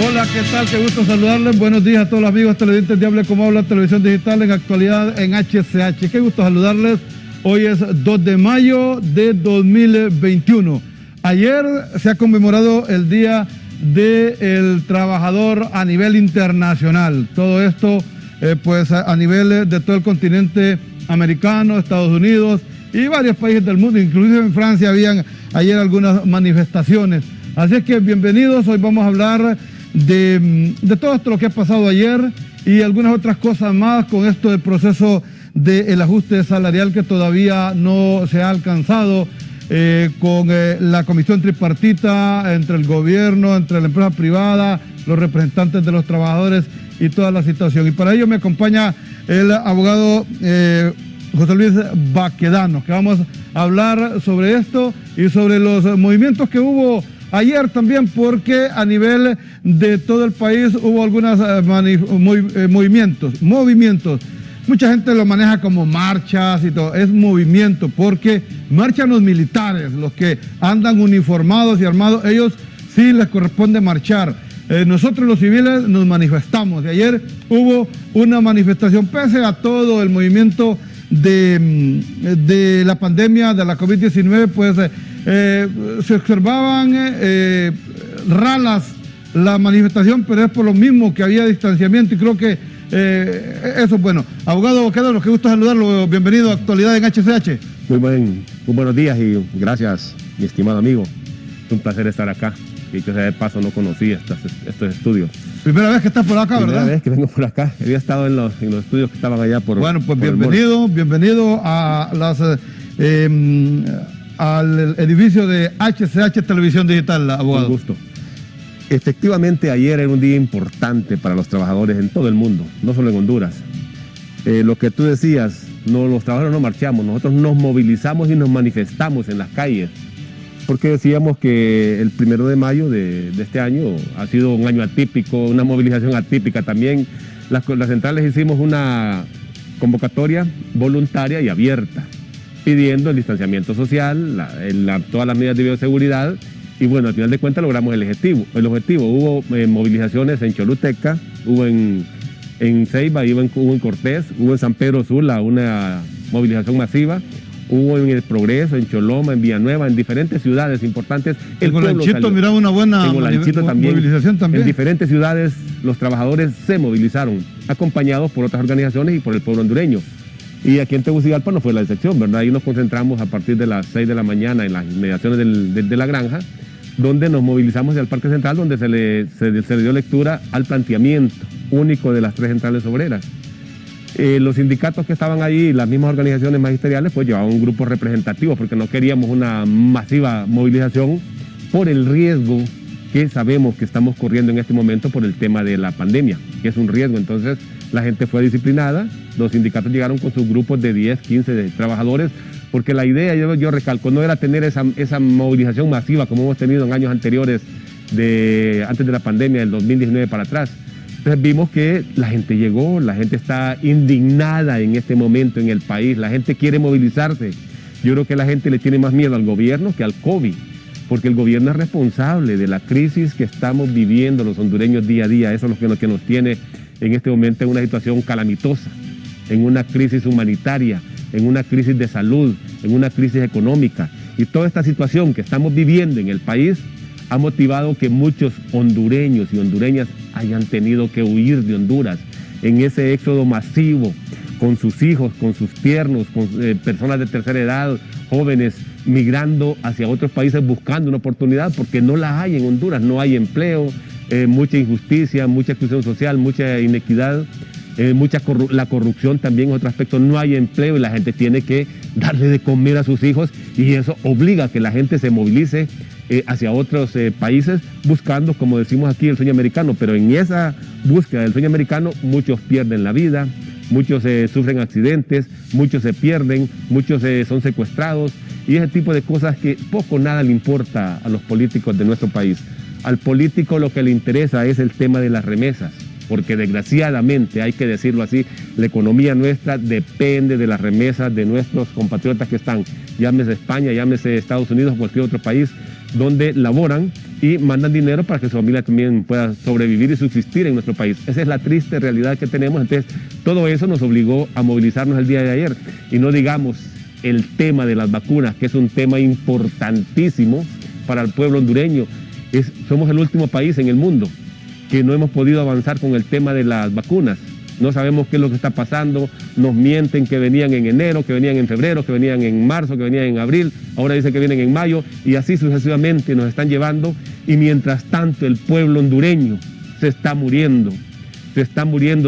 Hola, ¿qué tal? Qué gusto saludarles. Buenos días a todos los amigos televidentes de Hable Como Habla, Televisión Digital, en actualidad en HCH. Qué gusto saludarles. Hoy es 2 de mayo de 2021. Ayer se ha conmemorado el Día del Trabajador a nivel internacional. Todo esto, pues a nivel de todo el continente americano, Estados Unidos y varios países del mundo. Inclusive en Francia habían ayer algunas manifestaciones. Así es que bienvenidos. Hoy vamos a hablar de todo esto lo que ha pasado ayer y algunas otras cosas más con esto del proceso del ajuste salarial que todavía no se ha alcanzado con la comisión tripartita entre el gobierno, entre la empresa privada, los representantes de los trabajadores y toda la situación. Y para ello me acompaña el abogado José Luis Baquedano, que vamos a hablar sobre esto y sobre los movimientos que hubo ayer también, porque a nivel de todo el país hubo algunos movimientos. Mucha gente lo maneja como marchas y todo, es movimiento, porque marchan los militares, los que andan uniformados y armados, ellos sí les corresponde marchar. Nosotros los civiles nos manifestamos y ayer hubo una manifestación pese a todo el movimiento de la pandemia de la COVID-19, pues se observaban ralas la manifestación, pero es por lo mismo que había distanciamiento y creo que eso es bueno. Abogado Baquedano, qué gusto saludarlo, bienvenido a Actualidad en HCH. Muy buenos días y gracias, mi estimado amigo. Es un placer estar acá. Dicho sea de paso, no conocía estos estudios. Primera vez que estás por acá, ¿verdad? Primera vez que vengo por acá. Había estado en los estudios que estaban allá por... Bueno, pues por bienvenido a al edificio de HCH Televisión Digital, abogado. Un gusto. Efectivamente, ayer era un día importante para los trabajadores en todo el mundo, no solo en Honduras. Lo que tú decías, los trabajadores no marchamos, nosotros nos movilizamos y nos manifestamos en las calles, porque decíamos que el 1 de mayo de este año ha sido un año atípico, una movilización atípica también. Las centrales hicimos una convocatoria voluntaria y abierta, pidiendo el distanciamiento social, todas las medidas de bioseguridad, y bueno, al final de cuentas logramos el objetivo. Hubo movilizaciones en Choluteca, hubo en Ceiba, hubo en Cortés, hubo en San Pedro Sula una movilización masiva, hubo en El Progreso, en Choloma, en Villanueva, en diferentes ciudades importantes. En Olanchito miraba una buena movilización también. En diferentes ciudades los trabajadores se movilizaron, acompañados por otras organizaciones y por el pueblo hondureño. Y aquí en Tegucigalpa no fue la excepción, ¿verdad? Ahí nos concentramos a partir de las 6 de la mañana en las inmediaciones de la granja, donde nos movilizamos hacia el Parque Central, donde se le dio lectura al planteamiento único de las 3 centrales obreras. Los sindicatos que estaban ahí, las mismas organizaciones magisteriales, pues llevaban un grupo representativo, porque no queríamos una masiva movilización por el riesgo que sabemos que estamos corriendo en este momento por el tema de la pandemia, que es un riesgo. Entonces la gente fue disciplinada, los sindicatos llegaron con sus grupos de 10, 15 de trabajadores, porque la idea, yo recalco, no era tener esa movilización masiva como hemos tenido en años anteriores, antes de la pandemia, del 2019 para atrás. Entonces vimos que la gente llegó, la gente está indignada en este momento en el país, la gente quiere movilizarse. Yo creo que la gente le tiene más miedo al gobierno que al COVID, porque el gobierno es responsable de la crisis que estamos viviendo los hondureños día a día. Eso es lo que nos tiene en este momento en una situación calamitosa, en una crisis humanitaria, en una crisis de salud, en una crisis económica. Y toda esta situación que estamos viviendo en el país ha motivado que muchos hondureños y hondureñas hayan tenido que huir de Honduras en ese éxodo masivo, con sus hijos, con sus tiernos, con personas de tercera edad, jóvenes, migrando hacia otros países buscando una oportunidad, porque no la hay en Honduras, no hay empleo, mucha injusticia, mucha exclusión social, mucha inequidad, la corrupción también es otro aspecto, no hay empleo y la gente tiene que darle de comer a sus hijos y eso obliga a que la gente se movilice hacia otros países buscando, como decimos aquí, el sueño americano, pero en esa búsqueda del sueño americano muchos pierden la vida, muchos sufren accidentes, muchos se pierden, muchos son secuestrados y ese tipo de cosas que poco o nada le importa a los políticos de nuestro país. Al político lo que le interesa es el tema de las remesas, porque desgraciadamente, hay que decirlo así, la economía nuestra depende de las remesas de nuestros compatriotas que están, llámese España, llámese Estados Unidos o cualquier otro país, donde laboran y mandan dinero para que su familia también pueda sobrevivir y subsistir en nuestro país. Esa es la triste realidad que tenemos. Entonces, todo eso nos obligó a movilizarnos el día de ayer. Y no digamos el tema de las vacunas, que es un tema importantísimo para el pueblo hondureño. Somos el último país en el mundo que no hemos podido avanzar con el tema de las vacunas. No sabemos qué es lo que está pasando, nos mienten que venían en enero, que venían en febrero, que venían en marzo, que venían en abril, ahora dicen que vienen en mayo, y así sucesivamente nos están llevando, y mientras tanto el pueblo hondureño se está muriendo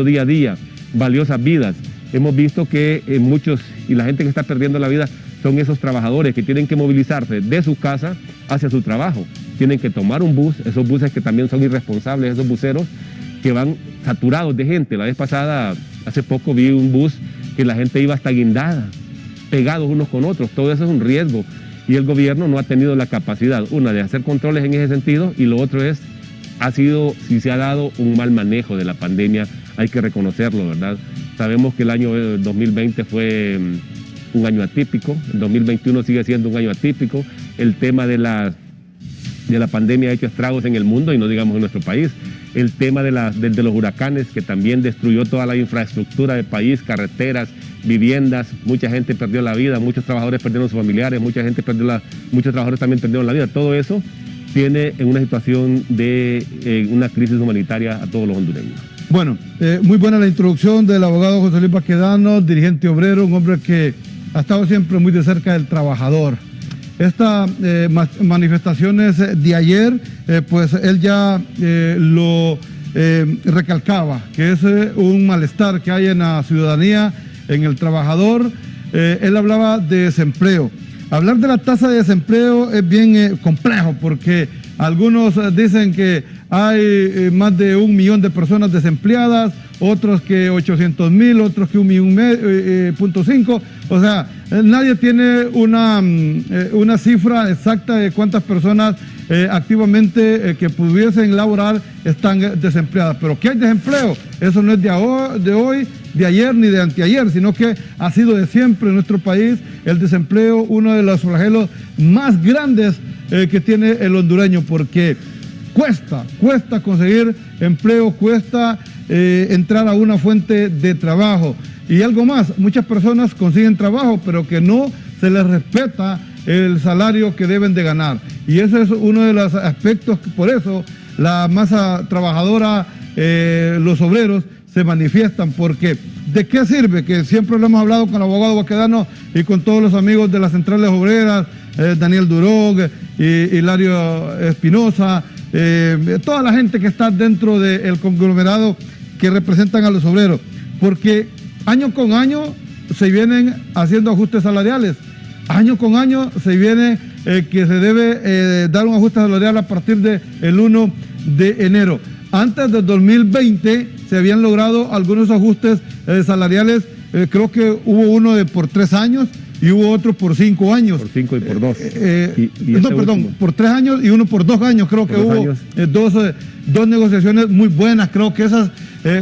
día a día, valiosas vidas. Hemos visto que muchos, y la gente que está perdiendo la vida, son esos trabajadores que tienen que movilizarse de su casa hacia su trabajo. Tienen que tomar un bus, esos buses que también son irresponsables, esos buceros que van saturados de gente. La vez pasada, hace poco vi un bus que la gente iba hasta guindada, pegados unos con otros. Todo eso es un riesgo y el gobierno no ha tenido la capacidad, una, de hacer controles en ese sentido, y lo otro es, si se ha dado un mal manejo de la pandemia, hay que reconocerlo, ¿verdad? Sabemos que el año 2020 fue un año atípico, el 2021 sigue siendo un año atípico. El tema de la pandemia ha hecho estragos en el mundo y no digamos en nuestro país. El tema de los huracanes, que también destruyó toda la infraestructura del país, carreteras, viviendas, mucha gente perdió la vida, muchos trabajadores perdieron sus familiares, muchos trabajadores también perdieron la vida. Todo eso tiene en una situación de una crisis humanitaria a todos los hondureños. Bueno, muy buena la introducción del abogado José Luis Baquedano, dirigente obrero, un hombre que ha estado siempre muy de cerca del trabajador. Estas manifestaciones de ayer, pues él ya lo recalcaba, que es un malestar que hay en la ciudadanía, en el trabajador. Él hablaba de desempleo. Hablar de la tasa de desempleo es bien complejo, porque algunos dicen que hay más de 1 millón de personas desempleadas, otros que 800,000, otros que 1,5 millones. O sea, nadie tiene una cifra exacta de cuántas personas activamente que pudiesen laborar están desempleadas. Pero ¿qué hay desempleo? Eso no es de hoy, de ayer ni de anteayer, sino que ha sido de siempre en nuestro país el desempleo, uno de los flagelos más grandes que tiene el hondureño, porque cuesta conseguir empleo, cuesta entrar a una fuente de trabajo. Y algo más, muchas personas consiguen trabajo, pero que no se les respeta el salario que deben de ganar. Y ese es uno de los aspectos, por eso la masa trabajadora, los obreros, se manifiestan, porque ¿de qué sirve? Que siempre lo hemos hablado con el abogado Baquedano y con todos los amigos de las centrales obreras, Daniel Durog, Hilario Espinosa, toda la gente que está dentro del conglomerado que representan a los obreros, porque año con año se vienen haciendo ajustes salariales, año con año se viene que se debe dar un ajuste salarial a partir del 1 de enero. Antes del 2020 se habían logrado algunos ajustes salariales, creo que hubo uno por 3 años y hubo otro por 5 años. Por 5 y por 2. Por 3 años y uno por 2 años. Creo que hubo dos negociaciones muy buenas. Creo que esas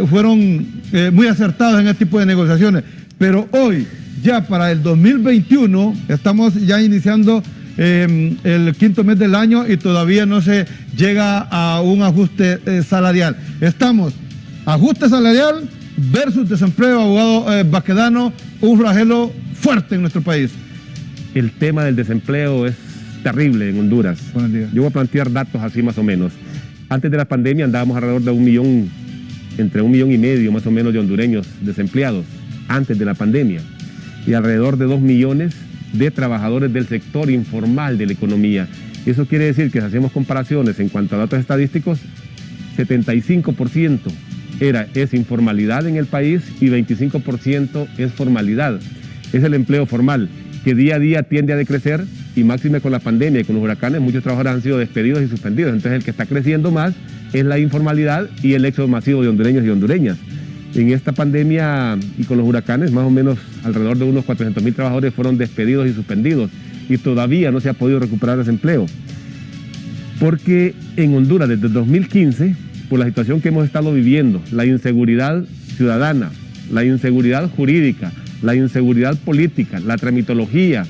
fueron muy acertadas en este tipo de negociaciones. Pero hoy, ya para el 2021, estamos ya iniciando el 5º mes del año y todavía no se llega a un ajuste salarial. Estamos, ajuste salarial versus desempleo, abogado Baquedano, un flagelo fuerte en nuestro país. El tema del desempleo es terrible en Honduras. Buenos días. Yo voy a plantear datos así más o menos. Antes de la pandemia andábamos alrededor de 1 millón, entre 1,5 millones más o menos de hondureños desempleados, antes de la pandemia, y alrededor de 2 millones de trabajadores del sector informal de la economía. Eso quiere decir que si hacemos comparaciones en cuanto a datos estadísticos, 75% es informalidad en el país y 25% es formalidad. Es el empleo formal, que día a día tiende a decrecer, y máxime con la pandemia y con los huracanes, muchos trabajadores han sido despedidos y suspendidos. Entonces el que está creciendo más es la informalidad y el éxodo masivo de hondureños y hondureñas. En esta pandemia y con los huracanes, más o menos alrededor de unos 400,000 trabajadores fueron despedidos y suspendidos, y todavía no se ha podido recuperar ese empleo. Porque en Honduras, desde 2015, por la situación que hemos estado viviendo, la inseguridad ciudadana, la inseguridad jurídica, la inseguridad política, la tramitología,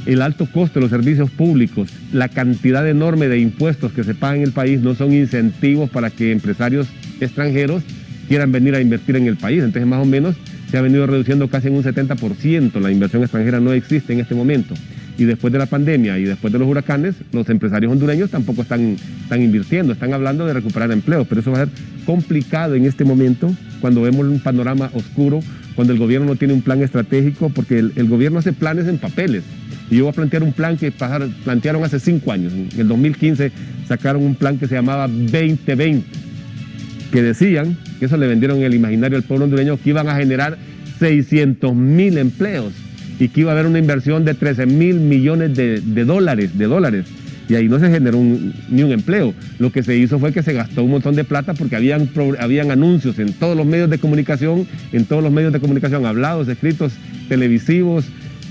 el alto costo de los servicios públicos, la cantidad enorme de impuestos que se pagan en el país no son incentivos para que empresarios extranjeros quieran venir a invertir en el país. Entonces, más o menos, se ha venido reduciendo casi en un 70%. La inversión extranjera no existe en este momento. Y después de la pandemia y después de los huracanes, los empresarios hondureños tampoco están invirtiendo, están hablando de recuperar empleos, pero eso va a ser complicado en este momento, cuando vemos un panorama oscuro, cuando el gobierno no tiene un plan estratégico, porque el gobierno hace planes en papeles. Y yo voy a plantear un plan que plantearon hace 5 años. En el 2015 sacaron un plan que se llamaba 2020, que decían, que eso le vendieron en el imaginario al pueblo hondureño, que iban a generar 600,000 empleos y que iba a haber una inversión de 13,000 millones de dólares. Y ahí no se generó ni un empleo. Lo que se hizo fue que se gastó un montón de plata porque habían anuncios en todos los medios de comunicación, hablados, escritos, televisivos,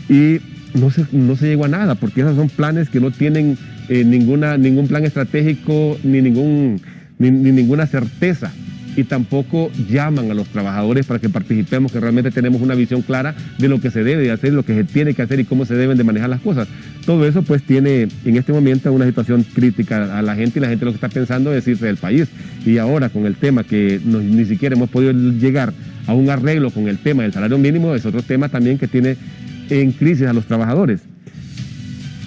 y no se llegó a nada, porque esos son planes que no tienen ningún plan estratégico ni ninguna certeza, y tampoco llaman a los trabajadores para que participemos, que realmente tenemos una visión clara de lo que se debe de hacer, lo que se tiene que hacer y cómo se deben de manejar las cosas. Todo eso pues tiene en este momento una situación crítica a la gente, y la gente lo que está pensando es irse del país. Y ahora con el tema que ni siquiera hemos podido llegar a un arreglo con el tema del salario mínimo, es otro tema también que tiene en crisis a los trabajadores.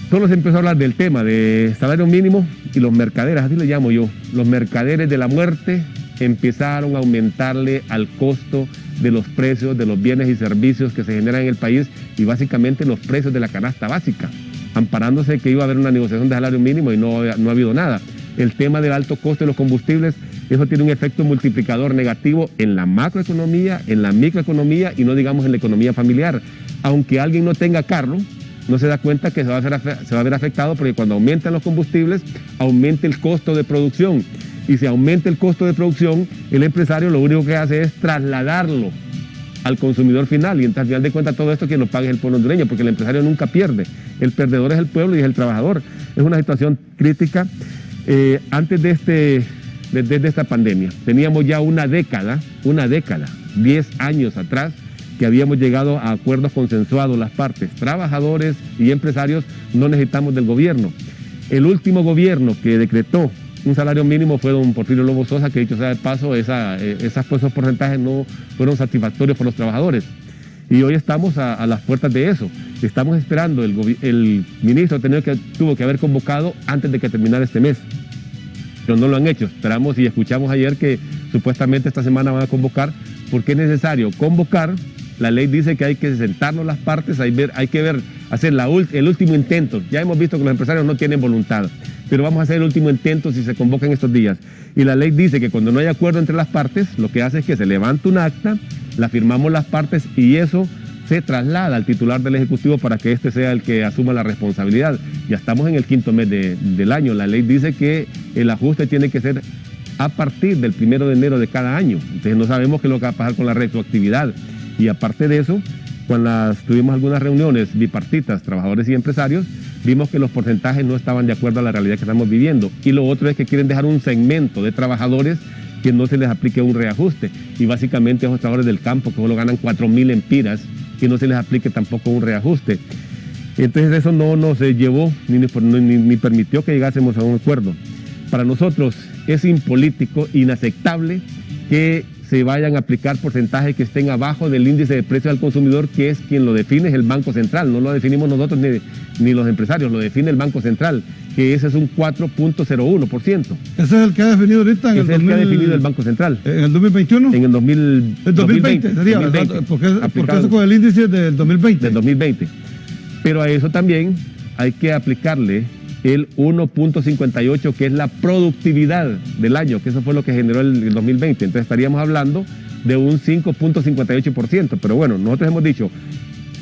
Solo se empezó a hablar del tema de salario mínimo y los mercaderes, así le llamo yo, los mercaderes de la muerte empezaron a aumentarle al costo de los precios de los bienes y servicios que se generan en el país, y básicamente los precios de la canasta básica, amparándose que iba a haber una negociación de salario mínimo y no ha habido nada. El tema del alto costo de los combustibles, eso tiene un efecto multiplicador negativo en la macroeconomía, en la microeconomía y no digamos en la economía familiar. Aunque alguien no tenga carro, no se da cuenta que se va a ver afectado, porque cuando aumentan los combustibles, aumenta el costo de producción. Y si aumenta el costo de producción, el empresario lo único que hace es trasladarlo al consumidor final, y al final de cuentas todo esto quien lo paga es el pueblo hondureño, porque el empresario nunca pierde. El perdedor es el pueblo y es el trabajador. Es una situación crítica. Antes de esta pandemia, teníamos ya una década, 10 años atrás, que habíamos llegado a acuerdos consensuados las partes, trabajadores y empresarios. No necesitamos del gobierno. El último gobierno que decretó un salario mínimo fue don Porfirio Lobo Sosa, que dicho sea de paso, esos porcentajes no fueron satisfactorios por los trabajadores. Y hoy estamos a las puertas de eso. Estamos esperando, el ministro tuvo que haber convocado antes de que terminara este mes, pero no lo han hecho. Esperamos y escuchamos ayer que supuestamente esta semana van a convocar, porque es necesario convocar. La ley dice que hay que sentarnos las partes, hacer el último intento. Ya hemos visto que los empresarios no tienen voluntad, pero vamos a hacer el último intento si se convoca en estos días. Y la ley dice que cuando no hay acuerdo entre las partes, lo que hace es que se levanta un acta, la firmamos las partes y eso se traslada al titular del Ejecutivo para que éste sea el que asuma la responsabilidad. Ya estamos en el 5º mes del año. La ley dice que el ajuste tiene que ser a partir del 1 de enero de cada año. Entonces no sabemos qué es lo que va a pasar con la retroactividad. Y aparte de eso, cuando tuvimos algunas reuniones bipartitas, trabajadores y empresarios, vimos que los porcentajes no estaban de acuerdo a la realidad que estamos viviendo. Y lo otro es que quieren dejar un segmento de trabajadores que no se les aplique un reajuste. Y básicamente a los trabajadores del campo que solo ganan 4,000 empiras, que no se les aplique tampoco un reajuste. Entonces eso no nos llevó ni permitió que llegásemos a un acuerdo. Para nosotros es impolítico, inaceptable que se vayan a aplicar porcentajes que estén abajo del índice de precios al consumidor, que es quien lo define, es el Banco Central. No lo definimos nosotros ni los empresarios, lo define el Banco Central, que ese es un 4.01%. ¿Ese es el que ha definido ahorita? Ese es el que ha definido el Banco Central. ¿En el 2021? En el 2020 sería, 2020, porque eso con el índice del 2020. Del 2020. Pero a eso también hay que aplicarle el 1.58, que es la productividad del año, que eso fue lo que generó el 2020. Entonces estaríamos hablando de un 5.58%. Pero bueno, nosotros hemos dicho,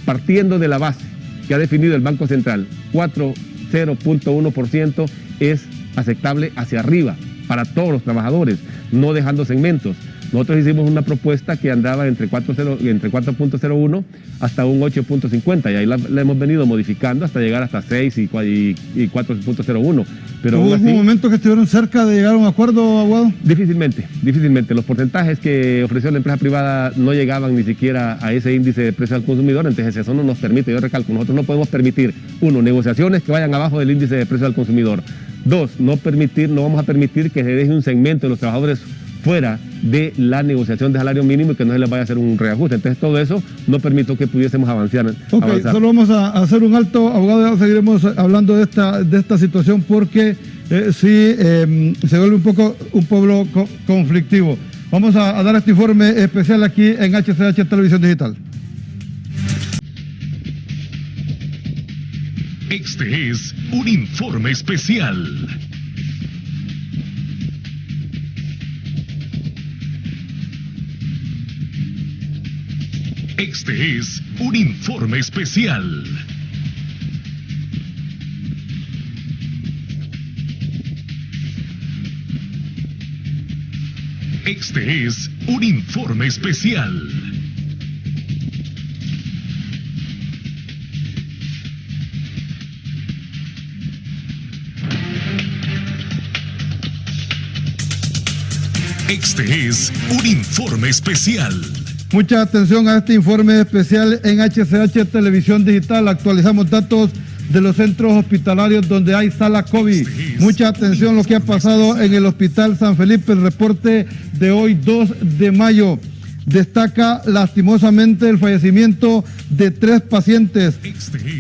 partiendo de la base que ha definido el Banco Central, 0.1% es aceptable hacia arriba para todos los trabajadores, no dejando segmentos. Nosotros hicimos una propuesta que andaba entre 4.01 hasta un 8.50 y ahí la hemos venido modificando hasta llegar hasta 6 y 4.01. Pero ¿Hubo algún momento que estuvieron cerca de llegar a un acuerdo, abogado? Difícilmente. Los porcentajes que ofreció la empresa privada no llegaban ni siquiera a ese índice de precio al consumidor, entonces eso no nos permite, yo recalco, nosotros no podemos permitir, uno, negociaciones que vayan abajo del índice de precio al consumidor. Dos, no vamos a permitir que se deje un segmento de los trabajadores fuera de la negociación de salario mínimo y que no se les vaya a hacer un reajuste. Entonces todo eso no permitió que pudiésemos avanzar. Solo vamos a hacer un alto, abogado, seguiremos hablando de esta situación porque se vuelve un pueblo conflictivo. Vamos a dar este informe especial aquí en HCH Televisión Digital. Este es un informe especial. Este es un informe especial. Este es un informe especial. Este es un informe especial. Mucha atención a este informe especial en HCH Televisión Digital. Actualizamos datos de los centros hospitalarios donde hay sala COVID. Mucha atención a lo que ha pasado en el Hospital San Felipe. El reporte de hoy, 2 de mayo, destaca lastimosamente el fallecimiento de 3 pacientes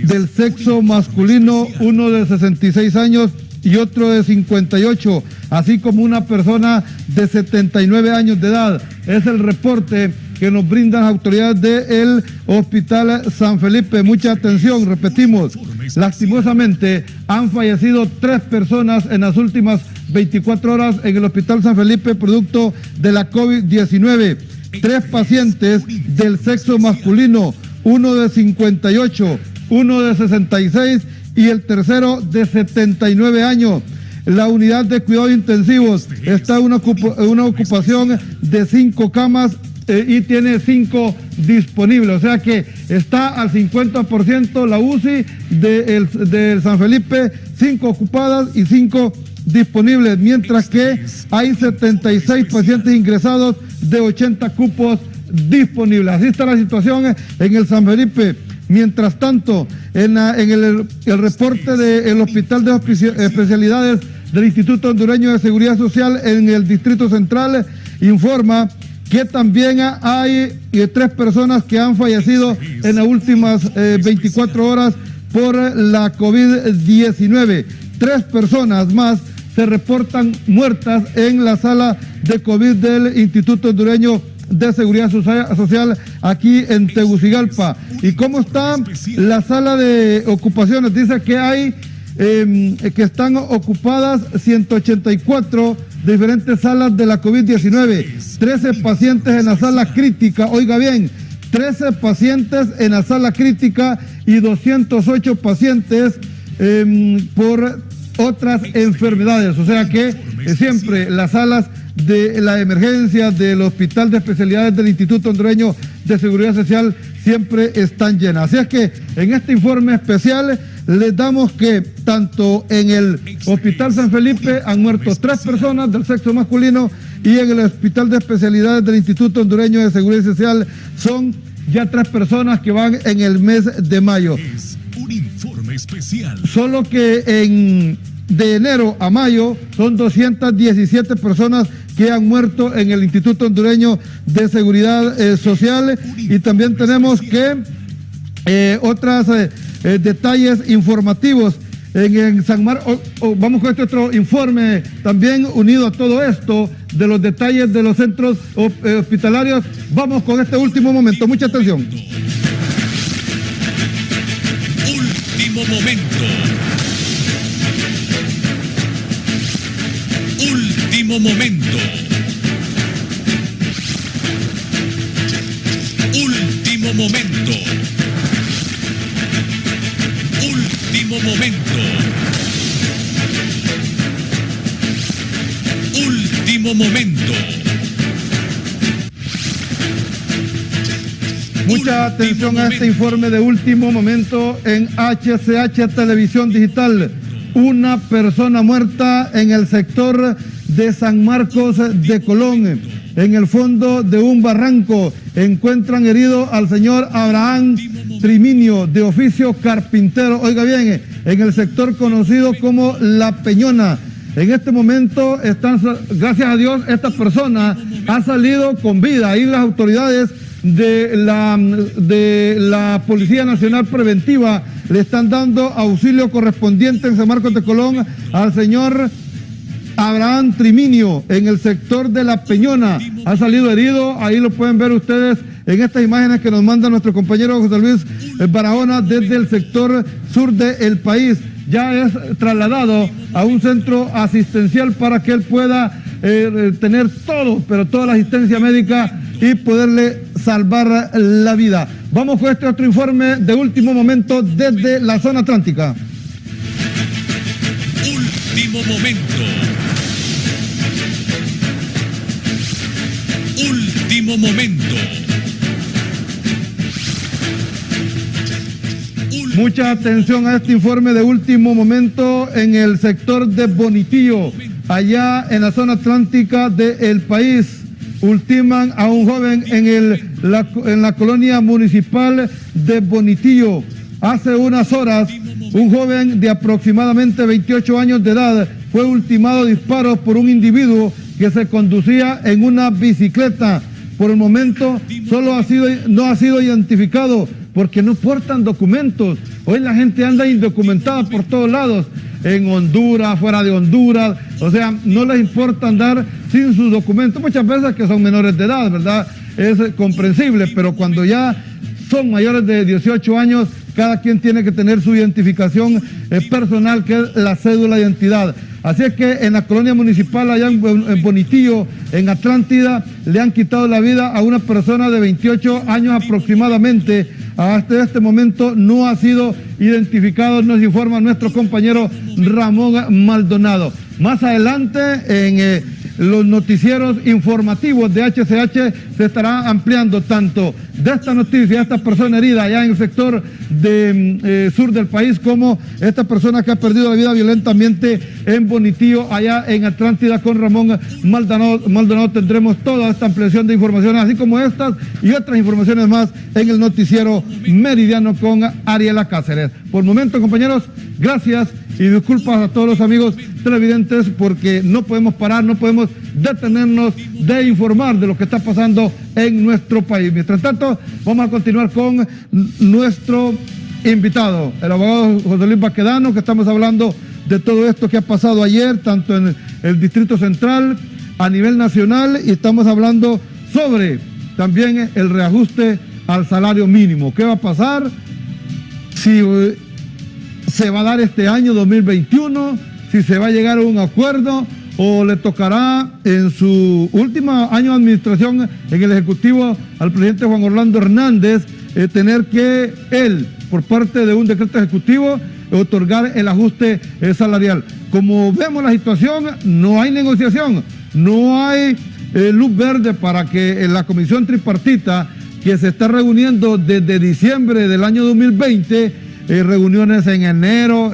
del sexo masculino, uno de 66 años y otro de 58, así como una persona de 79 años de edad. Es el reporte que nos brindan las autoridades del Hospital San Felipe. Mucha atención, repetimos, lastimosamente han fallecido 3 personas en las últimas 24 horas en el Hospital San Felipe producto de la COVID-19. 3 pacientes del sexo masculino, uno de 58, uno de 66 y el tercero de 79 años. La unidad de cuidados intensivos está en una ocupación de 5 camas y tiene 5 disponibles, o sea que está al 50% la UCI del San Felipe, 5 ocupadas y 5 disponibles, mientras que hay 76 pacientes ingresados de 80 cupos disponibles. Así está la situación en el San Felipe. Mientras tanto, en el reporte del Hospital de Especialidades del Instituto Hondureño de Seguridad Social en el Distrito Central informa que también hay 3 personas que han fallecido en las últimas 24 horas por la COVID-19. 3 personas más se reportan muertas en la sala de COVID del Instituto Hondureño de Seguridad Social aquí en Tegucigalpa. ¿Y cómo está la sala de ocupaciones? Dice que hay que están ocupadas 184 diferentes salas de la COVID-19, 13 pacientes en la sala crítica, oiga bien, 13 pacientes en la sala crítica y 208 pacientes por otras enfermedades, o sea que siempre las salas de la emergencia del Hospital de Especialidades del Instituto Hondureño de Seguridad Social siempre están llenas. Así es que en este informe especial les damos que tanto en el Hospital San Felipe han muerto 3 personas del sexo masculino y en el Hospital de Especialidades del Instituto Hondureño de Seguridad Social son ya 3 personas que van en el mes de mayo. Es un informe especial. Solo que de enero a mayo son 217 personas que han muerto en el Instituto Hondureño de Seguridad Social. Y también tenemos que otros detalles informativos en San Marcos. Vamos con este otro informe también unido a todo esto de los detalles de los centros hospitalarios. Vamos con este último momento. Mucha atención. Último momento. Último momento. Último momento. Último momento. Último momento. Mucha atención a este informe de último momento en HCH Televisión Digital. Una persona muerta en el sector de San Marcos de Colón. En el fondo de un barranco encuentran herido al señor Abraham Triminio, de oficio carpintero. Oiga bien, en el sector conocido como La Peñona. En este momento gracias a Dios, esta persona ha salido con vida. Ahí las autoridades de la Policía Nacional Preventiva le están dando auxilio correspondiente en San Marcos de Colón al señor Abraham Triminio en el sector de La Peñona. Ha salido herido, ahí lo pueden ver ustedes en estas imágenes que nos manda nuestro compañero José Luis Barahona desde el sector sur del país. Ya es trasladado a un centro asistencial para que él pueda tener toda la asistencia médica y poderle salvar la vida. Vamos con este otro informe de último momento desde la zona atlántica. Último momento. Último momento. Mucha atención a este informe de último momento en el sector de Bonitillo, allá en la zona atlántica del país. Ultiman a un joven en la colonia municipal de Bonitillo. Hace unas horas, un joven de aproximadamente 28 años de edad fue ultimado a disparos por un individuo que se conducía en una bicicleta. Por el momento no ha sido identificado porque no portan documentos. Hoy la gente anda indocumentada por todos lados, en Honduras, fuera de Honduras, o sea, no les importa andar sin sus documentos, muchas veces que son menores de edad, ¿verdad? Es comprensible, pero cuando ya son mayores de 18 años, cada quien tiene que tener su identificación personal, que es la cédula de identidad. Así es que en la colonia municipal, allá en Bonitillo, en Atlántida, le han quitado la vida a una persona de 28 años aproximadamente. Hasta este momento no ha sido identificado, nos informa nuestro compañero Ramón Maldonado. Más adelante, en los noticieros informativos de HCH se estará ampliando tanto de esta noticia, esta persona herida allá en el sector sur del país, como esta persona que ha perdido la vida violentamente en Bonitillo, allá en Atlántida. Con Ramón Maldonado tendremos toda esta ampliación de informaciones, así como estas y otras informaciones más en el noticiero meridiano con Ariela Cáceres. Por el momento, compañeros, gracias y disculpas a todos los amigos televidentes porque no podemos parar, no podemos detenernos de informar de lo que está pasando en nuestro país. Mientras tanto, vamos a continuar con nuestro invitado, el abogado José Luis Baquedano, que estamos hablando de todo esto que ha pasado ayer, tanto en el Distrito Central, a nivel nacional, y estamos hablando sobre también el reajuste al salario mínimo. ¿Qué va a pasar? Si se va a dar este año 2021, si se va a llegar a un acuerdo o le tocará en su último año de administración en el Ejecutivo al presidente Juan Orlando Hernández tener que él, por parte de un decreto ejecutivo, otorgar el ajuste salarial. Como vemos la situación, no hay negociación, no hay luz verde para que en la comisión tripartita que se está reuniendo desde diciembre del año 2020, reuniones en enero,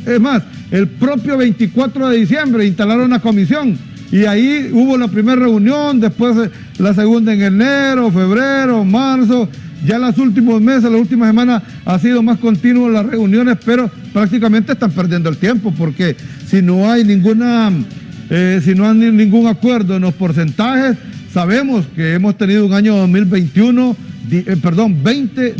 es más, el propio 24 de diciembre instalaron una comisión y ahí hubo la primera reunión, después la segunda en enero, febrero, marzo, ya los últimos meses, las últimas semanas ha sido más continuo las reuniones, pero prácticamente están perdiendo el tiempo porque si no hay ningún acuerdo en los porcentajes, sabemos que hemos tenido un año 20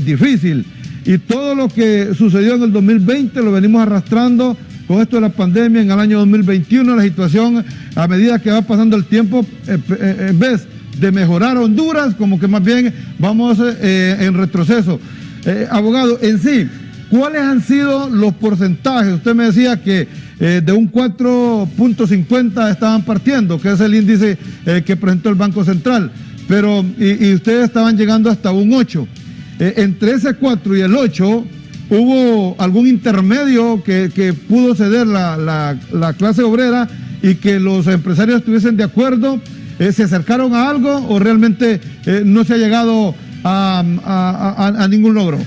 difícil. Y todo lo que sucedió en el 2020 lo venimos arrastrando con esto de la pandemia en el año 2021. La situación, a medida que va pasando el tiempo, en vez de mejorar Honduras, como que más bien vamos en retroceso. Abogado, en sí, ¿cuáles han sido los porcentajes? Usted me decía que de un 4.50 estaban partiendo, que es el índice que presentó el Banco Central, pero y ustedes estaban llegando hasta un 8. Entre ese 4 y el 8, ¿hubo algún intermedio que pudo ceder la clase obrera y que los empresarios estuviesen de acuerdo? ¿Se acercaron a algo o realmente no se ha llegado a ningún logro.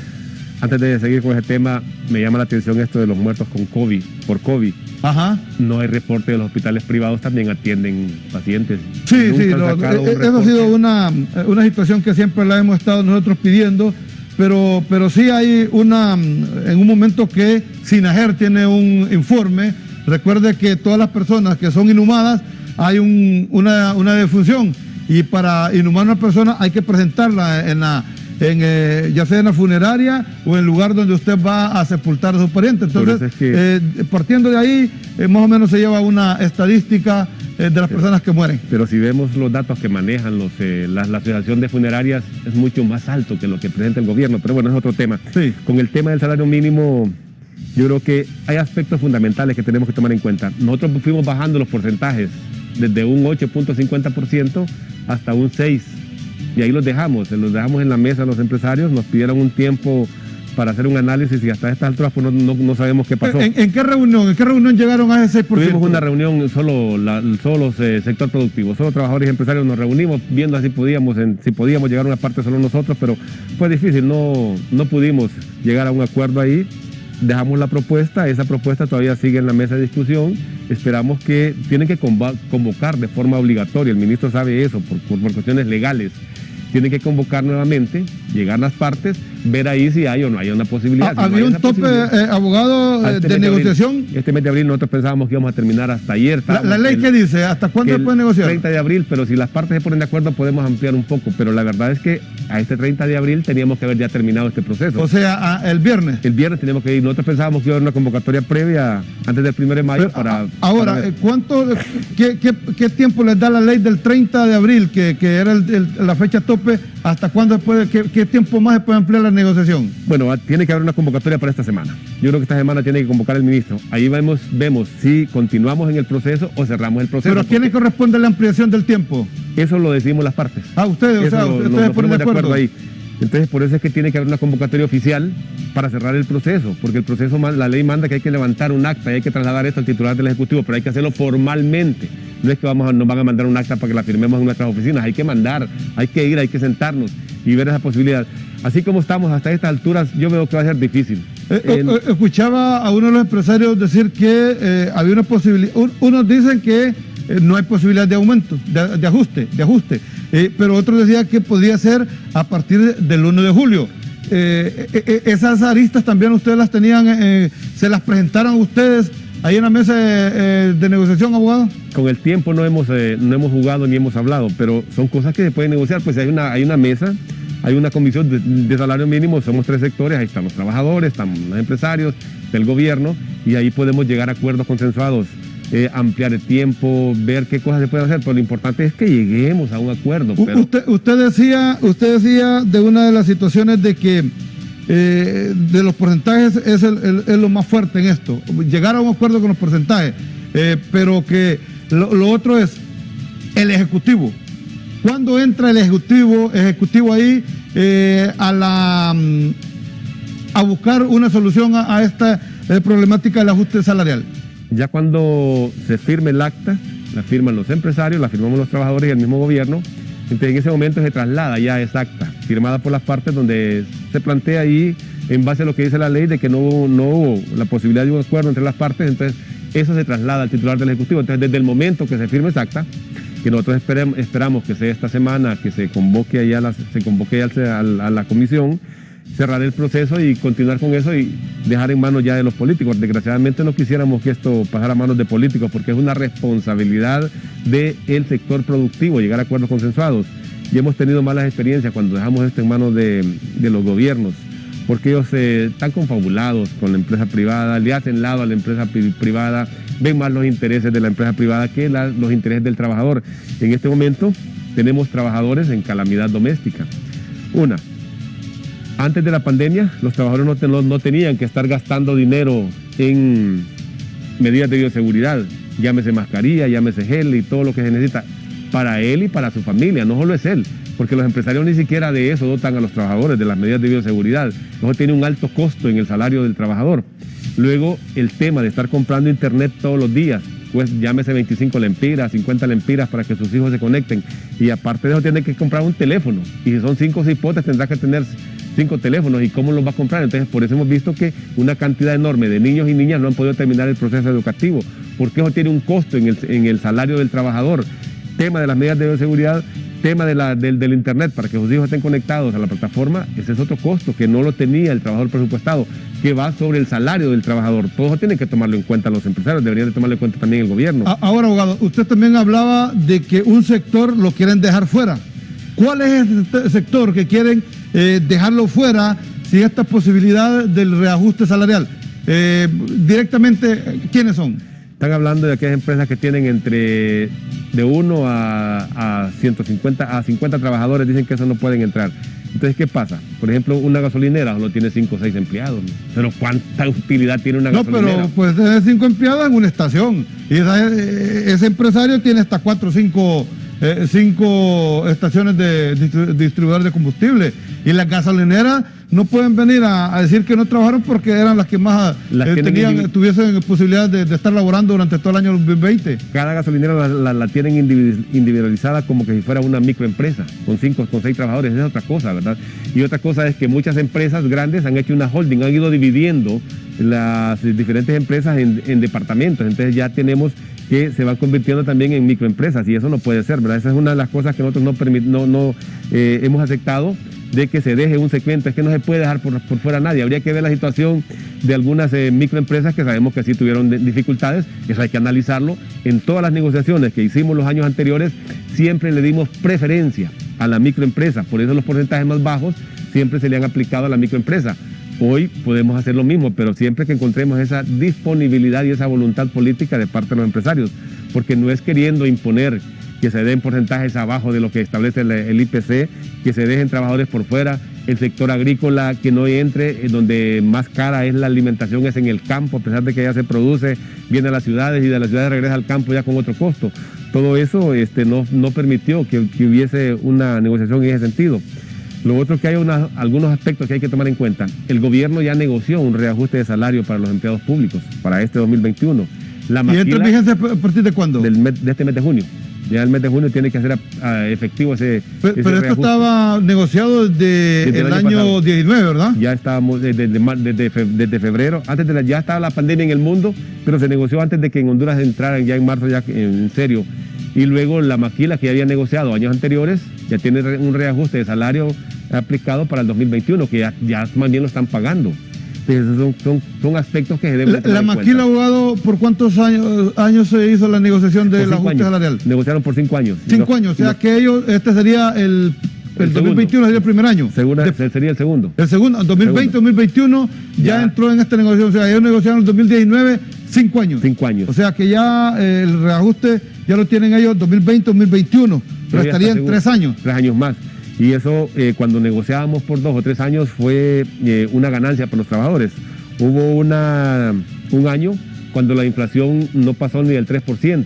Antes de seguir con ese tema, me llama la atención esto de los muertos con COVID, por COVID. Ajá. No hay reporte de los hospitales privados, también atienden pacientes. Sí, Nunca sí, han sacado un eso ha reporte. sido una situación que siempre la hemos estado nosotros pidiendo, pero sí hay en un momento que SINAGER tiene un informe. Recuerde que todas las personas que son inhumadas hay una defunción, y para inhumar a una persona hay que presentarla ya sea en la funeraria o en el lugar donde usted va a sepultar a su pariente. Entonces, partiendo de ahí, más o menos se lleva una estadística de las personas que mueren. Pero si vemos los datos que manejan la Asociación de Funerarias, es mucho más alto que lo que presenta el gobierno, pero bueno, es otro tema. Sí. Con el tema del salario mínimo, yo creo que hay aspectos fundamentales que tenemos que tomar en cuenta. Nosotros fuimos bajando los porcentajes desde un 8.50% hasta un 6%. Y ahí los dejamos en la mesa a los empresarios, nos pidieron un tiempo para hacer un análisis y hasta estas alturas pues no sabemos qué pasó. ¿En qué reunión llegaron a ese 6%? Tuvimos una reunión solo sector productivo, solo trabajadores y empresarios nos reunimos viendo si podíamos llegar a una parte solo nosotros, pero fue difícil, no pudimos llegar a un acuerdo ahí. Dejamos la propuesta, esa propuesta todavía sigue en la mesa de discusión. Esperamos que tienen que convocar de forma obligatoria, el ministro sabe eso por cuestiones legales. Tienen que convocar nuevamente, llegar las partes, ver ahí si hay o no hay una posibilidad. Si ¿Había no hay un tope, abogado, de negociación? Este mes de abril nosotros pensábamos que íbamos a terminar hasta ayer. ¿La ley qué dice? ¿Hasta cuándo se puede negociar? 30 de abril, pero si las partes se ponen de acuerdo podemos ampliar un poco. Pero la verdad es que a este 30 de abril teníamos que haber ya terminado este proceso. O sea, el viernes. El viernes teníamos que ir. Nosotros pensábamos que iba a haber una convocatoria previa antes del 1 de mayo Ahora, ¿qué tiempo les da la ley del 30 de abril, que era la fecha tope? ¿Hasta cuándo qué tiempo más se puede ampliar la negociación? Bueno, tiene que haber una convocatoria para esta semana. Yo creo que esta semana tiene que convocar el ministro. Ahí vemos si continuamos en el proceso o cerramos el proceso. ¿Pero a quién corresponde la ampliación del tiempo? Eso lo decidimos las partes. Ustedes, ustedes ponen de acuerdo ahí. Entonces, por eso es que tiene que haber una convocatoria oficial para cerrar el proceso, porque el proceso, la ley manda que hay que levantar un acta y hay que trasladar esto al titular del Ejecutivo, pero hay que hacerlo formalmente. No es que nos van a mandar un acta para que la firmemos en nuestras oficinas, hay que mandar, hay que ir, hay que sentarnos y ver esa posibilidad. Así como estamos hasta estas alturas, yo veo que va a ser difícil. Escuchaba a uno de los empresarios decir que había una posibilidad, unos dicen que no hay posibilidad de aumento, de ajuste, pero otros decían que podría ser a partir del 1 de julio. Esas aristas también ustedes las tenían, se las presentaron a ustedes ahí en la mesa de negociación, abogado. Con el tiempo no hemos jugado ni hemos hablado, pero son cosas que se pueden negociar. Pues hay una mesa, hay una comisión de salario mínimo, somos 3 sectores, ahí están los trabajadores, están los empresarios, del gobierno, y ahí podemos llegar a acuerdos consensuados. Ampliar el tiempo, ver qué cosas se pueden hacer, pero lo importante es que lleguemos a un acuerdo. Pero... Usted decía de una de las situaciones de que de los porcentajes es lo más fuerte en esto, llegar a un acuerdo con los porcentajes, pero que lo otro es el Ejecutivo. ¿Cuándo entra el Ejecutivo ahí a buscar una solución a esta problemática del ajuste salarial? Ya cuando se firme el acta, la firman los empresarios, la firmamos los trabajadores y el mismo gobierno, entonces en ese momento se traslada ya esa acta, firmada por las partes, donde se plantea ahí, en base a lo que dice la ley, de que no hubo la posibilidad de un acuerdo entre las partes, entonces eso se traslada al titular del Ejecutivo. Entonces desde el momento que se firme esa acta, que nosotros esperamos que sea esta semana, que se convoque allá a la comisión, cerrar el proceso y continuar con eso y dejar en manos ya de los políticos. Desgraciadamente no quisiéramos que esto pasara a manos de políticos, porque es una responsabilidad del sector productivo llegar a acuerdos consensuados. Y hemos tenido malas experiencias cuando dejamos esto en manos de los gobiernos, porque ellos están confabulados con la empresa privada, le hacen lado a la empresa privada, ven más los intereses de la empresa privada que los intereses del trabajador. En este momento tenemos trabajadores en calamidad doméstica. Antes de la pandemia, los trabajadores no tenían que estar gastando dinero en medidas de bioseguridad, llámese mascarilla, llámese gel y todo lo que se necesita para él y para su familia, no solo es él, porque los empresarios ni siquiera de eso dotan a los trabajadores, de las medidas de bioseguridad. Eso tiene un alto costo en el salario del trabajador. Luego, el tema de estar comprando internet todos los días, pues llámese 25 lempiras, 50 lempiras para que sus hijos se conecten. Y aparte de eso, tiene que comprar un teléfono. Y si son 5 cipotes, tendrá que tener 5 teléfonos. ¿Y cómo los va a comprar? Entonces, por eso hemos visto que una cantidad enorme de niños y niñas no han podido terminar el proceso educativo, porque eso tiene un costo en el salario del trabajador. Tema de las medidas de bioseguridad, tema del internet para que sus hijos estén conectados a la plataforma, ese es otro costo que no lo tenía el trabajador presupuestado, que va sobre el salario del trabajador. Todos tienen que tomarlo en cuenta los empresarios, deberían de tomarlo en cuenta también el gobierno. Ahora, abogado, usted también hablaba de que un sector lo quieren dejar fuera. ¿Cuál es el sector que quieren dejarlo fuera sin esta posibilidad del reajuste salarial? Directamente, ¿quiénes son? Están hablando de aquellas empresas que tienen entre de 1 a 150 a 50 trabajadores, dicen que eso no pueden entrar. Entonces, ¿qué pasa? Por ejemplo, una gasolinera solo tiene 5 o 6 empleados, ¿no? Pero ¿cuánta utilidad tiene una gasolinera? No, pero pues tener 5 empleados en una estación. Y ese empresario tiene hasta 4 o 5 estaciones de distribuidores de combustible. Y las gasolineras no pueden venir a decir que no trabajaron porque eran las que más tuviesen posibilidad de estar laborando durante todo el año 2020. Cada gasolinera la tienen individualizada como que si fuera una microempresa, con 5 o 6 trabajadores. Esa es otra cosa, ¿verdad? Y otra cosa es que muchas empresas grandes han hecho una holding, han ido dividiendo las diferentes empresas en departamentos. Entonces ya tenemos que se van convirtiendo también en microempresas y eso no puede ser, ¿verdad? Esa es una de las cosas que nosotros no hemos aceptado, de que se deje un segmento. Es que no se puede dejar por fuera a nadie. Habría que ver la situación de algunas microempresas que sabemos que sí tuvieron dificultades. Eso hay que analizarlo. En todas las negociaciones que hicimos los años anteriores, siempre le dimos preferencia a la microempresa. Por eso los porcentajes más bajos siempre se le han aplicado a la microempresa. Hoy podemos hacer lo mismo, pero siempre que encontremos esa disponibilidad y esa voluntad política de parte de los empresarios, porque no es queriendo imponer que se den porcentajes abajo de lo que establece el IPC, que se dejen trabajadores por fuera, el sector agrícola que no entre, donde más cara es la alimentación es en el campo, a pesar de que ya se produce, viene a las ciudades y de las ciudades regresa al campo ya con otro costo. Todo eso no permitió que hubiese una negociación en ese sentido. Lo otro que hay algunos aspectos que hay que tomar en cuenta. El gobierno ya negoció un reajuste de salario para los empleados públicos para este 2021. ¿Y entra en vigencia a partir de cuándo? De este mes de junio. Ya el mes de junio tiene que hacer efectivo ese Pero esto reajuste. Estaba negociado desde el año 19, ¿verdad? Ya estábamos desde febrero. Ya estaba la pandemia en el mundo, pero se negoció antes de que en Honduras entraran ya en marzo ya en serio. Y luego la maquila que ya había negociado años anteriores, ya tiene un reajuste de salario aplicado para el 2021, que ya más bien lo están pagando. Entonces son aspectos que se deben tener ¿La maquila, abogado, por cuántos años se hizo la negociación del ajuste salarial? Negociaron por 5 años. 5 años, o sea que este sería el 2021 sería el primer año. Sería el segundo. El segundo, 2020-2021 ya entró en esta negociación. O sea, ellos negociaron en el 2019 5 años. 5 años. O sea que ya el reajuste ya lo tienen ellos 2020-2021, pero estarían 3 años. 3 años más. Y eso, cuando negociábamos por 2 o 3 años, fue una ganancia para los trabajadores. Hubo un año cuando la inflación no pasó ni del 3%.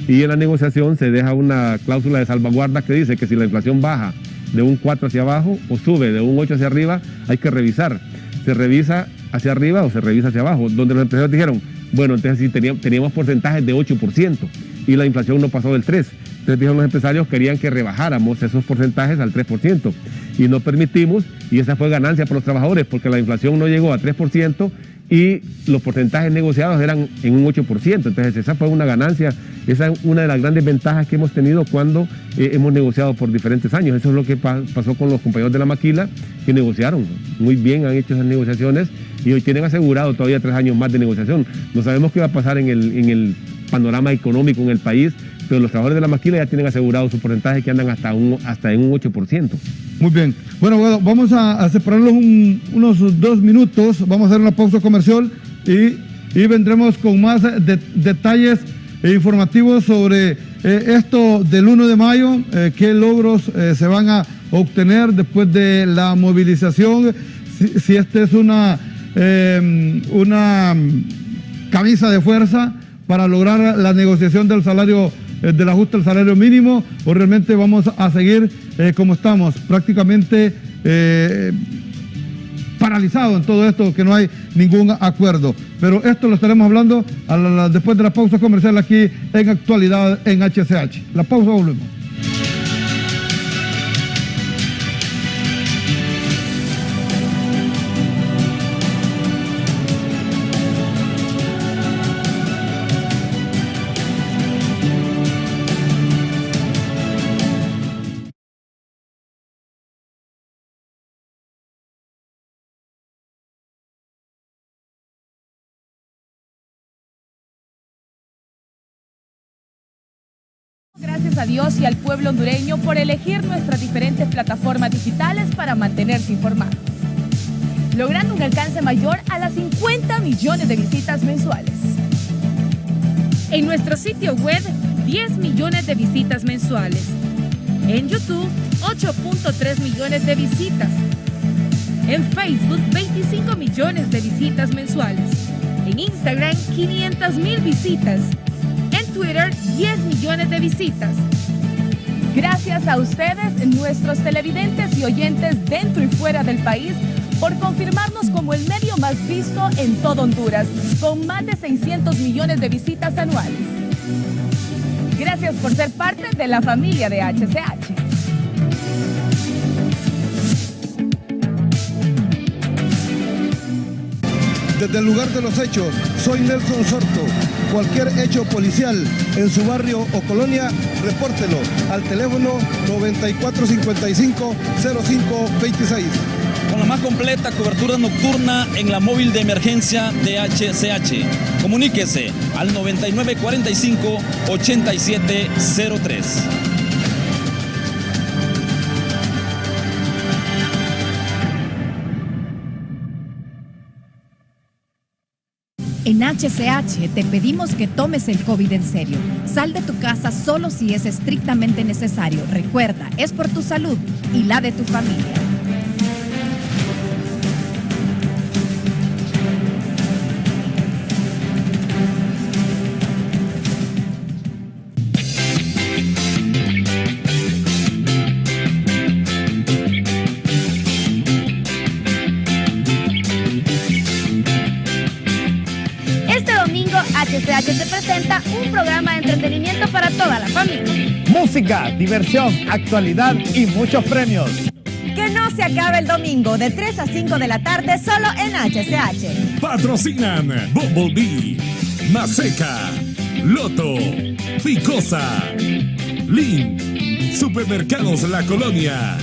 Y en la negociación se deja una cláusula de salvaguarda que dice que si la inflación baja de un 4 hacia abajo o sube de un 8 hacia arriba, hay que revisar. ¿Se revisa hacia arriba o se revisa hacia abajo? Donde los empresarios dijeron, bueno, entonces sí teníamos porcentajes de 8% y la inflación no pasó del 3%. Entonces dijeron los empresarios querían que rebajáramos esos porcentajes al 3% y no permitimos, y esa fue ganancia para los trabajadores porque la inflación no llegó a 3% y los porcentajes negociados eran en un 8%. Entonces esa fue una ganancia, esa es una de las grandes ventajas que hemos tenido cuando hemos negociado por diferentes años. Eso es lo que pasó con los compañeros de la maquila, que negociaron muy bien, han hecho esas negociaciones y hoy tienen asegurado todavía 3 años más de negociación. No sabemos qué va a pasar en el panorama económico en el país, pero los trabajadores de la maquila ya tienen asegurado su porcentaje que andan hasta en un 8%. Muy bien. Bueno, vamos a separarlos unos 2 minutos, vamos a hacer una pausa comercial y vendremos con más detalles informativos sobre esto del 1 de mayo, qué logros se van a obtener después de la movilización, si esta es una camisa de fuerza para lograr la negociación del salario, del ajuste al salario mínimo, o realmente vamos a seguir como estamos, prácticamente paralizado en todo esto, que no hay ningún acuerdo. Pero esto lo estaremos hablando después de la pausa comercial aquí en Actualidad en HCH. La pausa, volvemos. Gracias a Dios y al pueblo hondureño por elegir nuestras diferentes plataformas digitales para mantenerse informados, logrando un alcance mayor a las 50 millones de visitas mensuales. En nuestro sitio web, 10 millones de visitas mensuales. En YouTube, 8.3 millones de visitas. En Facebook, 25 millones de visitas mensuales. En Instagram, 500,000 visitas. En Twitter, 10 millones de visitas. Gracias a ustedes, nuestros televidentes y oyentes dentro y fuera del país, por confirmarnos como el medio más visto en todo Honduras, con más de 600 millones de visitas anuales. Gracias por ser parte de la familia de HCH. Desde el lugar de los hechos, soy Nelson Sorto. Cualquier hecho policial en su barrio o colonia, repórtelo al teléfono 9455-0526. Con la más completa cobertura nocturna en la móvil de emergencia de HCH. Comuníquese al 9945-8703. En HCH te pedimos que tomes el COVID en serio. Sal de tu casa solo si es estrictamente necesario. Recuerda, es por tu salud y la de tu familia. HCH te presenta un programa de entretenimiento para toda la familia. Música, diversión, actualidad y muchos premios. Que no se acabe el domingo de 3 a 5 de la tarde solo en HCH. Patrocinan Bumblebee, Maseca, Loto, Ficosa, Lin, Supermercados La Colonia.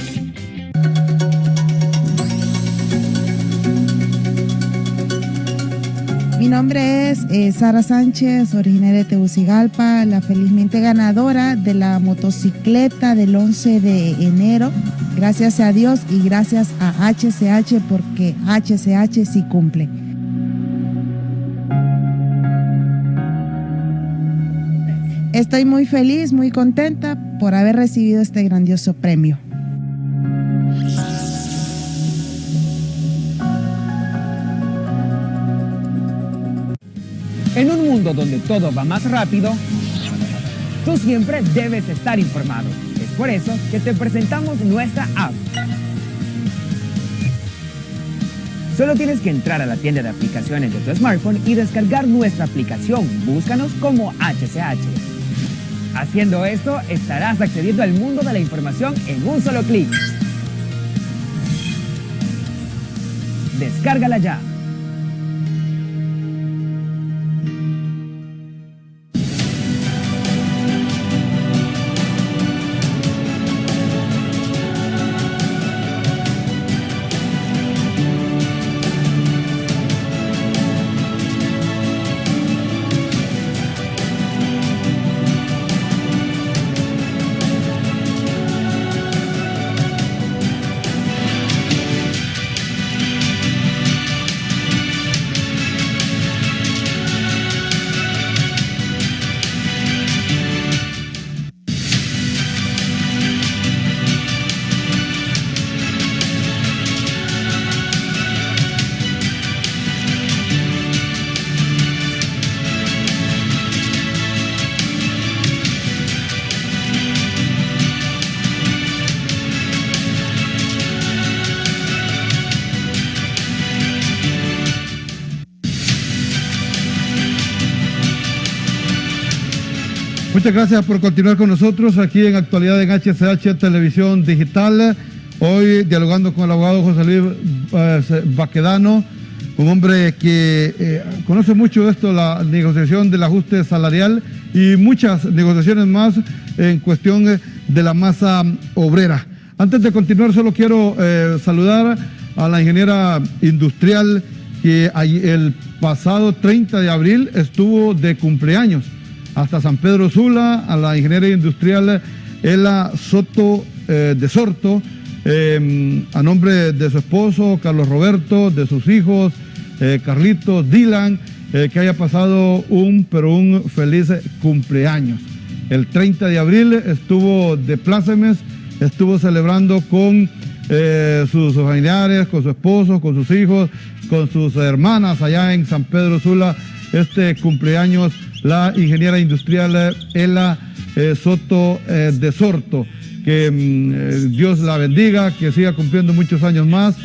Mi nombre es Sara Sánchez, originaria de Tegucigalpa, la felizmente ganadora de la motocicleta del 11 de enero. Gracias a Dios y gracias a HCH, porque HCH sí cumple. Estoy muy feliz, muy contenta por haber recibido este grandioso premio. En un mundo donde todo va más rápido, tú siempre debes estar informado. Es por eso que te presentamos nuestra app. Solo tienes que entrar a la tienda de aplicaciones de tu smartphone y descargar nuestra aplicación. Búscanos como HCH. Haciendo esto, estarás accediendo al mundo de la información en un solo clic. Descárgala ya. Muchas gracias por continuar con nosotros aquí en Actualidad en HCH Televisión Digital. Hoy dialogando con el abogado José Luis Baquedano, un hombre que conoce mucho esto, la negociación del ajuste salarial y muchas negociaciones más en cuestión de la masa obrera. Antes de continuar, solo quiero saludar a la ingeniera industrial que el pasado 30 de abril estuvo de cumpleaños hasta San Pedro Sula, a la ingeniera industrial Ela Soto de Sorto, a nombre de su esposo Carlos Roberto, de sus hijos Carlitos, Dylan, que haya pasado un feliz cumpleaños. El 30 de abril estuvo de plácemes, estuvo celebrando con sus familiares, con su esposo, con sus hijos, con sus hermanas allá en San Pedro Sula, este cumpleaños, la ingeniera industrial Ela Soto de Sorto. Que Dios la bendiga, que siga cumpliendo muchos años más.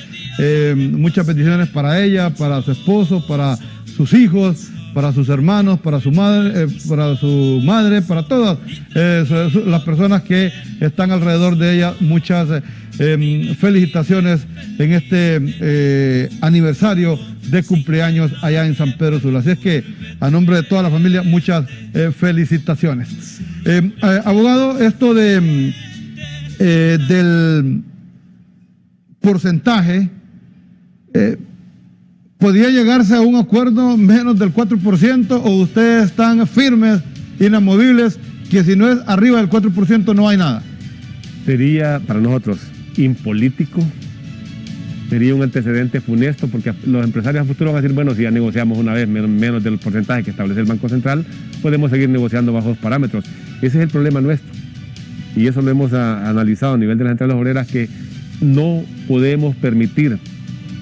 Muchas bendiciones para ella, para su esposo, para sus hijos, para sus hermanos, para su madre, para todas las personas que están alrededor de ella. Muchas felicitaciones en este aniversario de cumpleaños allá en San Pedro Sula. Así es que a nombre de toda la familia, muchas felicitaciones. Abogado, esto del porcentaje, ¿podría llegarse a un acuerdo menos del 4% o ustedes están firmes, inamovibles, que si no es arriba del 4% no hay nada? Sería para nosotros impolítico, sería un antecedente funesto, porque los empresarios a futuro van a decir, bueno, si ya negociamos una vez menos del porcentaje que establece el Banco Central, podemos seguir negociando bajo los parámetros. Ese es el problema nuestro, y eso lo hemos analizado a nivel de las centrales obreras, que no podemos permitir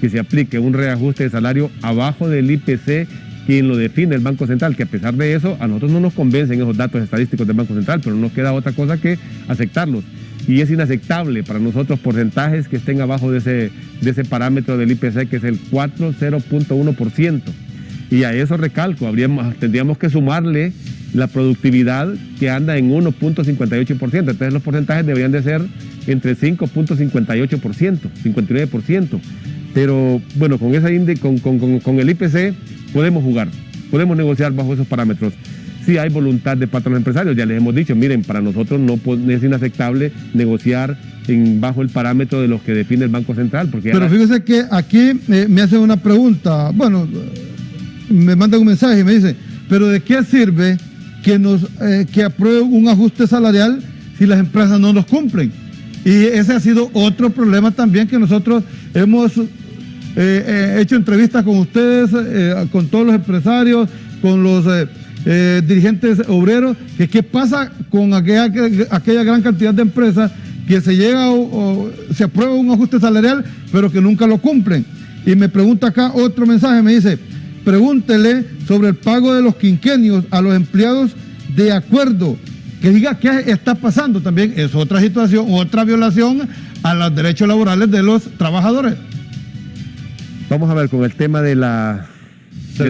que se aplique un reajuste de salario abajo del IPC, quien lo define el Banco Central, que a pesar de eso, a nosotros no nos convencen esos datos estadísticos del Banco Central, pero no nos queda otra cosa que aceptarlos. Y es inaceptable para nosotros porcentajes que estén abajo de ese parámetro del IPC, que es el 0.1%. Y a eso recalco, tendríamos que sumarle la productividad, que anda en 1.58%. Entonces los porcentajes deberían de ser entre 5.58%, 59%. Pero bueno, con el IPC podemos jugar, podemos negociar bajo esos parámetros. Si hay voluntad de parte de los empresarios, ya les hemos dicho, miren, para nosotros no es inaceptable negociar bajo el parámetro de los que define el Banco Central. Pero fíjese que aquí me hacen una pregunta, bueno, me mandan un mensaje y me dice, pero ¿de qué sirve que apruebe un ajuste salarial si las empresas no nos cumplen? Y ese ha sido otro problema también, que nosotros hemos hecho entrevistas con ustedes, con todos los empresarios, con los dirigentes obreros, que qué pasa con aquella gran cantidad de empresas que se llega se aprueba un ajuste salarial, pero que nunca lo cumplen. Y me pregunta acá otro mensaje, me dice, pregúntele sobre el pago de los quinquenios a los empleados de acuerdo, que diga qué está pasando. También es otra situación, otra violación a los derechos laborales de los trabajadores. Vamos a ver, con el tema del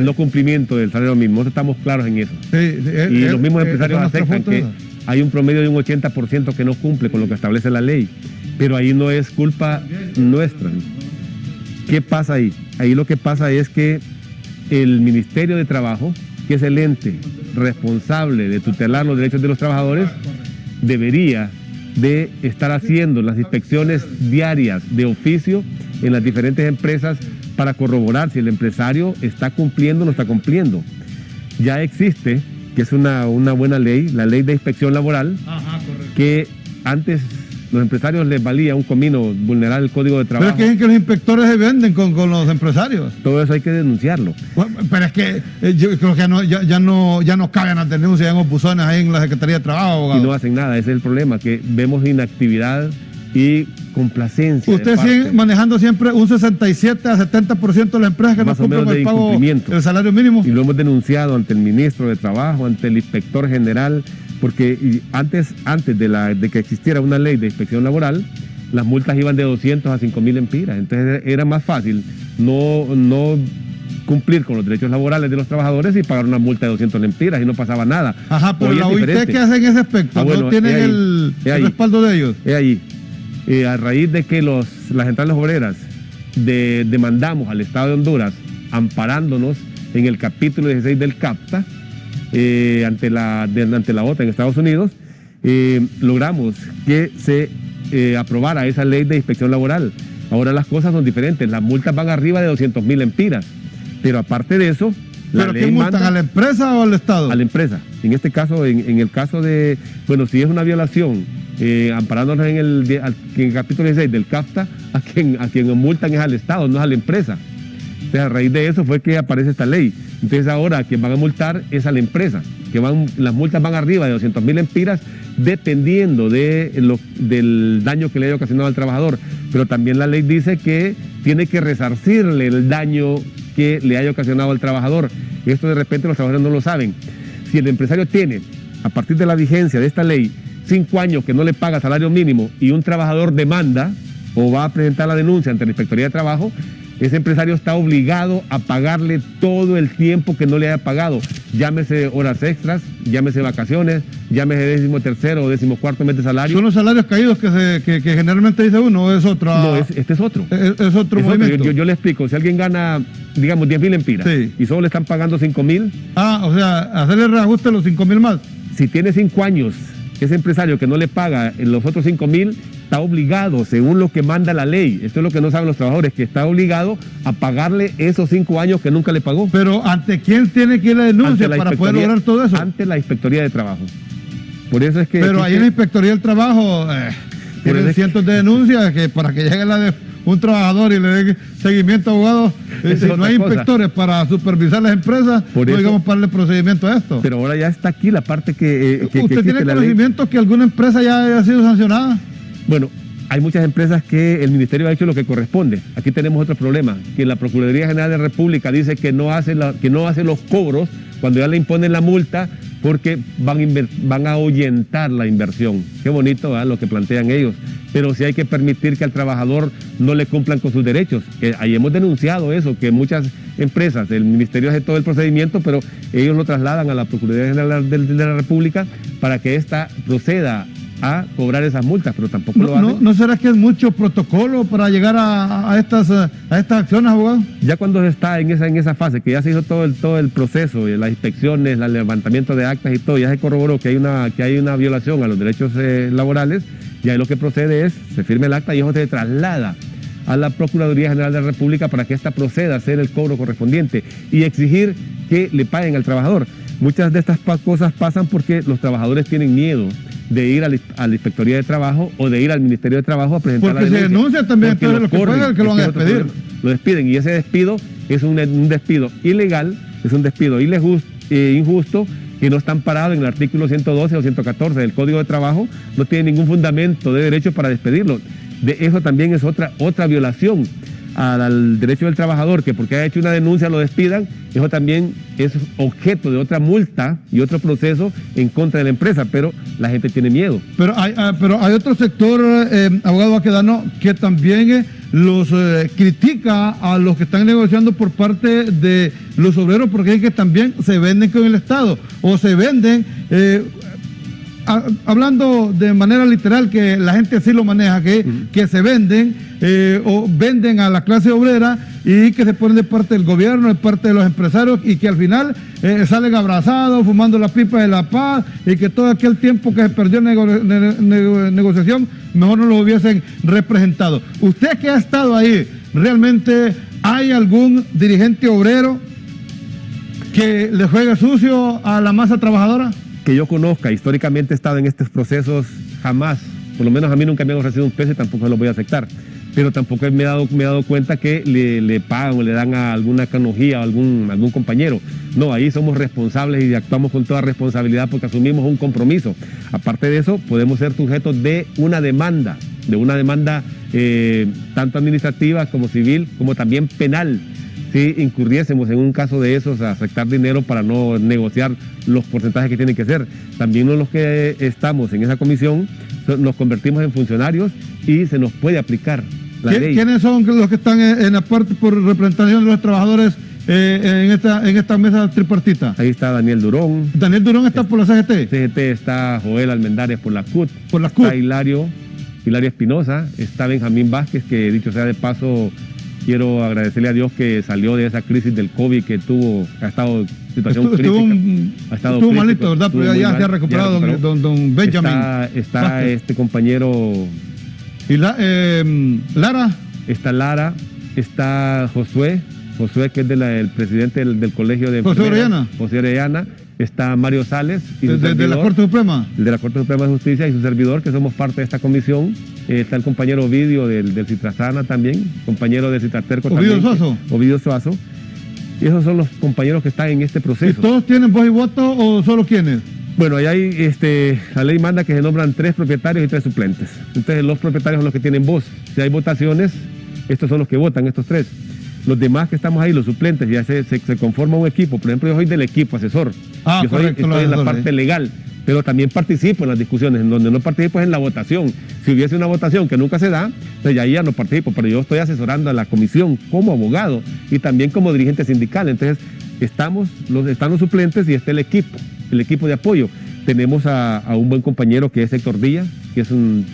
no cumplimiento del salario mínimo, nosotros estamos claros en eso. Y los mismos empresarios aceptan que hay un promedio de un 80% que no cumple con lo que establece la ley, pero ahí no es culpa nuestra. ¿Qué pasa ahí? Ahí lo que pasa es que el Ministerio de Trabajo, que es el ente responsable de tutelar los derechos de los trabajadores, debería de estar haciendo las inspecciones diarias de oficio en las diferentes empresas para corroborar si el empresario está cumpliendo o no está cumpliendo. Ya existe, que es una buena ley, la ley de inspección laboral, que antes los empresarios les valía un comino vulnerar el Código de Trabajo. Pero es que los inspectores se venden con los empresarios. Todo eso hay que denunciarlo. Bueno, pero es que yo creo que ya no caben las denuncias en los buzones ahí en la Secretaría de Trabajo, abogado. Y no hacen nada, ese es el problema, que vemos inactividad y complacencia. Ustedes siguen manejando siempre un 67 a 70% de las empresas que no cumplen con el pago del salario mínimo. Y lo hemos denunciado ante el ministro de Trabajo, ante el inspector general, porque antes de que existiera una ley de inspección laboral, las multas iban de 200 a 5.000 empiras. Entonces era más fácil no cumplir con los derechos laborales de los trabajadores y pagar una multa de 200 lempiras y no pasaba nada. Ajá, pero Hoy la es OIT, diferente. ¿qué hace en ese aspecto? Bueno, ¿No tienen el respaldo de ellos? Es ahí. A raíz de que las centrales obreras demandamos al Estado de Honduras, amparándonos en el capítulo 16 del CAPTA, ante la OTAN en Estados Unidos, logramos que se aprobara esa ley de inspección laboral. Ahora las cosas son diferentes, las multas van arriba de 200,000 lempiras, pero aparte de eso, la ¿Pero ley quién multan? manda ¿A la empresa o al Estado? a la empresa. En este caso, en el caso de, bueno, si es una violación, amparándonos en el capítulo 16 del CAPTA, a quien multan es al Estado, no es a la empresa. Entonces, a raíz de eso fue que aparece esta ley. Entonces ahora a quien van a multar es a la empresa, las multas van arriba de 200,000 lempiras dependiendo del daño que le haya ocasionado al trabajador. Pero también la ley dice que tiene que resarcirle el daño que le haya ocasionado al trabajador. Esto de repente los trabajadores no lo saben. Si el empresario tiene, a partir de la vigencia de esta ley, 5 años que no le paga salario mínimo y un trabajador demanda o va a presentar la denuncia ante la Inspectoría de Trabajo, ese empresario está obligado a pagarle todo el tiempo que no le haya pagado. Llámese horas extras, llámese vacaciones, llámese 13º o 14º mes de salario. ¿Son los salarios caídos que generalmente dice uno o es otro? No, este es otro. Es otro movimiento. Yo le explico, si alguien gana, digamos, 10,000 lempiras y solo le están pagando 5,000. O sea, hacerle reajuste a los 5,000 más. Si tiene 5 años, ese empresario que no le paga en los otros 5,000, está obligado, según lo que manda la ley, esto es lo que no saben los trabajadores, que está obligado a pagarle esos 5 años que nunca le pagó. Pero ¿ante quién tiene que ir la denuncia para poder lograr todo eso? Ante la Inspectoría de Trabajo. Por eso es que... Pero ahí en la Inspectoría del Trabajo tienen cientos de denuncias que para que llegue la de un trabajador y le dé seguimiento a abogados, si no hay inspectores para supervisar las empresas, no digamos para darle procedimiento a esto. Pero ahora ya está aquí la parte que ¿Usted tiene conocimiento que alguna empresa ya haya sido sancionada? Bueno, hay muchas empresas que el Ministerio ha hecho lo que corresponde. Aquí tenemos otro problema, que la Procuraduría General de la República dice que no hace los cobros cuando ya le imponen la multa porque van a ahuyentar la inversión. Qué bonito, ¿verdad?, lo que plantean ellos. Pero sí hay que permitir que al trabajador no le cumplan con sus derechos. Ahí hemos denunciado eso, que muchas empresas, el Ministerio hace todo el procedimiento, pero ellos lo trasladan a la Procuraduría General de la República para que ésta proceda a cobrar esas multas, pero tampoco lo hacen. ¿No será que es mucho protocolo para llegar a estas acciones, abogado? Ya cuando se está en esa fase, que ya se hizo todo el proceso, las inspecciones, el levantamiento de actas y todo, ya se corroboró que hay una violación a los derechos laborales, y ahí lo que procede es, se firma el acta y eso se traslada a la Procuraduría General de la República para que ésta proceda a hacer el cobro correspondiente y exigir que le paguen al trabajador. Muchas de estas cosas pasan porque los trabajadores tienen miedo de ir a la Inspectoría de Trabajo o de ir al Ministerio de Trabajo a presentar la denuncia. Porque se denuncia también, entonces lo que pasa es que lo van a despedir. Lo despiden y ese despido es un despido ilegal, es un despido injusto, que no está amparado en el artículo 112 o 114 del Código de Trabajo, no tiene ningún fundamento de derecho para despedirlo. Eso también es otra violación al derecho del trabajador, que porque haya hecho una denuncia lo despidan. Eso también es objeto de otra multa y otro proceso en contra de la empresa, pero la gente tiene miedo. Pero hay otro sector, abogado Baquedano, que también los critica a los que están negociando por parte de los obreros, porque es que también se venden con el Estado o se venden... hablando de manera literal, que la gente así lo maneja, que se venden o venden a la clase obrera y que se ponen de parte del gobierno, de parte de los empresarios, y que al final salen abrazados, fumando la pipa de la paz, y que todo aquel tiempo que se perdió en negociación, mejor no lo hubiesen representado. Usted que ha estado ahí, ¿realmente hay algún dirigente obrero que le juegue sucio a la masa trabajadora? Que yo conozca, históricamente he estado en estos procesos, jamás, por lo menos a mí nunca me han ofrecido un peso y tampoco lo voy a aceptar, pero tampoco me he dado cuenta que le pagan o le dan a alguna canonjía o algún compañero. No, ahí somos responsables y actuamos con toda responsabilidad porque asumimos un compromiso. Aparte de eso, podemos ser sujetos de una demanda tanto administrativa como civil, como también penal, si incurriésemos en un caso de esos a aceptar dinero para no negociar los porcentajes que tienen que ser. También los que estamos en esa comisión nos convertimos en funcionarios y se nos puede aplicar la ley. ¿Quiénes son los que están en la parte por representación de los trabajadores en esta mesa tripartita? Ahí está Daniel Durón. Daniel Durón está por la CGT. CGT está Joel Almendares por la CUT. Por la CUT. Está Hilario Espinosa, está Benjamín Vázquez, que dicho sea de paso, quiero agradecerle a Dios que salió de esa crisis del COVID que tuvo, ha estado en situación crítica. Estuvo malito, ¿verdad? Pero ya se ha recuperado don Benjamin. Está este compañero. ¿Y Lara? Está Lara, está Josué, que es el presidente del colegio de José Orellana. Está Mario Sales. Y ¿De la Corte Suprema? De la Corte Suprema de Justicia y su servidor, que somos parte de esta comisión. Está el compañero Ovidio del Citrasana también, compañero del Citraterco también. Ovidio Suazo. Y esos son los compañeros que están en este proceso. ¿Y todos tienen voz y voto o solo quiénes? Bueno, ahí hay, la ley manda que se nombran 3 propietarios y 3 suplentes. Entonces los propietarios son los que tienen voz. Si hay votaciones, estos son los que votan, estos 3. Los demás que estamos ahí, los suplentes, ya se conforma un equipo. Por ejemplo, yo soy del equipo asesor. Yo estoy en la parte legal, pero también participo en las discusiones. En donde no participo es en la votación. Si hubiese una votación que nunca se da, pues ya no participo, pero yo estoy asesorando a la comisión como abogado y también como dirigente sindical. Entonces, están los suplentes y está el equipo de apoyo. Tenemos a un buen compañero que es Héctor Díaz, que es un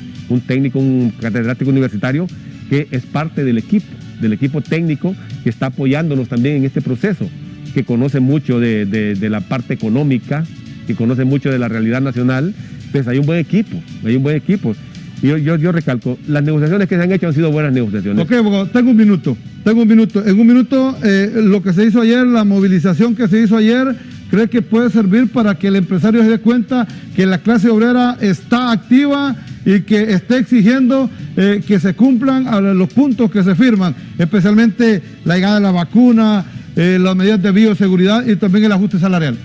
técnico, un catedrático universitario, que es parte del equipo técnico que está apoyándonos también en este proceso, que conoce mucho de la parte económica, que conoce mucho de la realidad nacional. Entonces hay un buen equipo. Y yo recalco, las negociaciones que se han hecho han sido buenas negociaciones. Ok, abogado, tengo un minuto. En un minuto, lo que se hizo ayer, la movilización que se hizo ayer, ¿cree que puede servir para que el empresario se dé cuenta que la clase obrera está activa y que esté exigiendo que se cumplan los puntos que se firman, especialmente la llegada de la vacuna, las medidas de bioseguridad y también el ajuste salarial?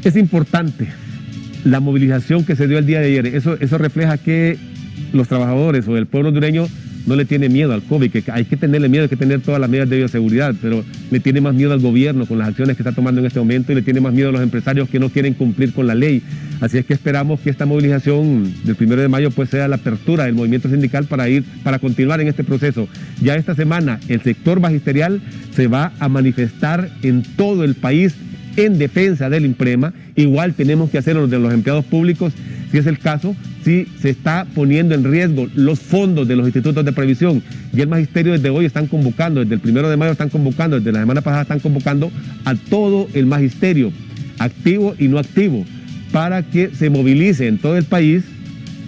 Es importante la movilización que se dio el día de ayer. Eso refleja que los trabajadores o el pueblo hondureño no le tiene miedo al COVID, que hay que tenerle miedo, hay que tener todas las medidas de bioseguridad, pero le tiene más miedo al gobierno con las acciones que está tomando en este momento y le tiene más miedo a los empresarios que no quieren cumplir con la ley. Así es que esperamos que esta movilización del 1 de mayo pues sea la apertura del movimiento sindical para continuar en este proceso. Ya esta semana el sector magisterial se va a manifestar en todo el país en defensa del IMPREMA. Igual tenemos que hacerlo de los empleados públicos, si es el caso, si se está poniendo en riesgo los fondos de los institutos de previsión. Y el magisterio desde hoy están convocando, desde el 1 de mayo están convocando, desde la semana pasada están convocando a todo el magisterio, activo y no activo, para que se movilice en todo el país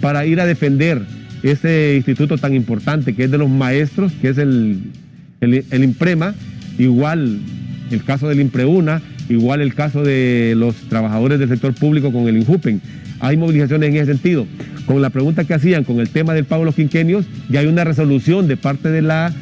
para ir a defender ese instituto tan importante que es de los maestros, que es el IMPREMA, igual el caso del IMPREUNA, igual el caso de los trabajadores del sector público con el INJUPEN. Hay movilizaciones en ese sentido. Con la pregunta que hacían con el tema del pago de los quinquenios, ya hay una resolución de parte de la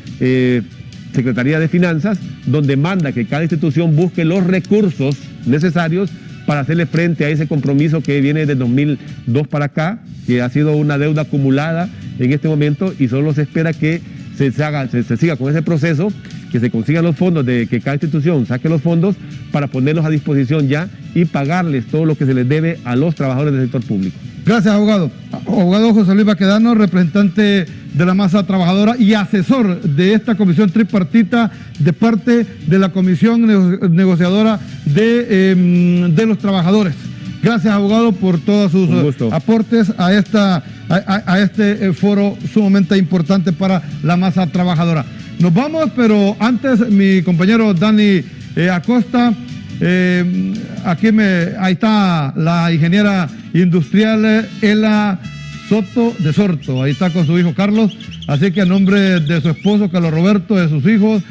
Secretaría de Finanzas donde manda que cada institución busque los recursos necesarios para hacerle frente a ese compromiso que viene desde 2002 para acá, que ha sido una deuda acumulada en este momento y solo se espera que se siga con ese proceso, que se consigan los fondos, de que cada institución saque los fondos para ponerlos a disposición ya y pagarles todo lo que se les debe a los trabajadores del sector público. Gracias, abogado. Abogado José Luis Baquedano, representante de la masa trabajadora y asesor de esta comisión tripartita de parte de la comisión negociadora de los trabajadores. Gracias, abogado, por todos sus aportes a este foro sumamente importante para la masa trabajadora. Nos vamos, pero antes mi compañero Dani Acosta, ahí está la ingeniera industrial Ela Soto de Sorto, ahí está con su hijo Carlos, así que a nombre de su esposo Carlos Roberto, de sus hijos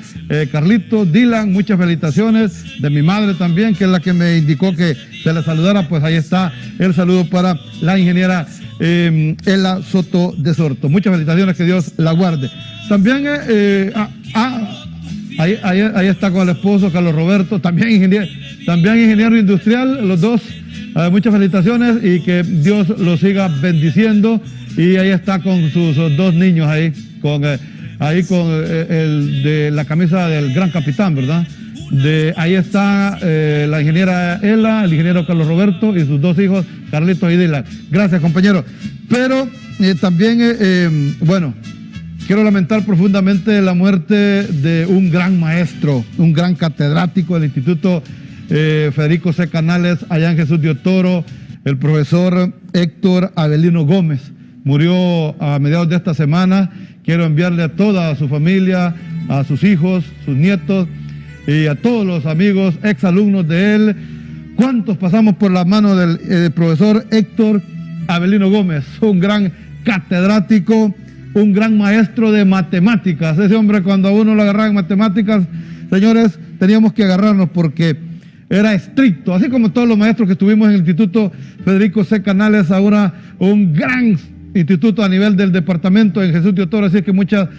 Carlitos, Dylan, muchas felicitaciones, de mi madre también, que es la que me indicó que se le saludara, pues ahí está el saludo para la ingeniera Ela Soto de Sorto. Muchas felicitaciones, que Dios la guarde. También ahí está con el esposo Carlos Roberto, también ingeniero industrial, los dos. Muchas felicitaciones y que Dios los siga bendiciendo. Y ahí está con sus 2 niños ahí con el de la camisa del gran capitán, ¿verdad? Ahí está la ingeniera Ela, el ingeniero Carlos Roberto y sus 2 hijos, Carlitos y Dylan. Gracias, compañero. Pero también, quiero lamentar profundamente la muerte de un gran maestro, un gran catedrático del Instituto Federico C. Canales, allá en Jesús de Otoro, el profesor Héctor Avelino Gómez. Murió a mediados de esta semana. Quiero enviarle a toda su familia, a sus hijos, sus nietos y a todos los amigos, exalumnos de él. ¿Cuántos pasamos por la mano del profesor Héctor Avelino Gómez? Un gran catedrático, un gran maestro de matemáticas. Ese hombre, cuando a uno lo agarraba en matemáticas, señores, teníamos que agarrarnos porque era estricto, así como todos los maestros que estuvimos en el Instituto Federico C. Canales, ahora un gran instituto a nivel del departamento en Jesús de Otoro. Así que muchas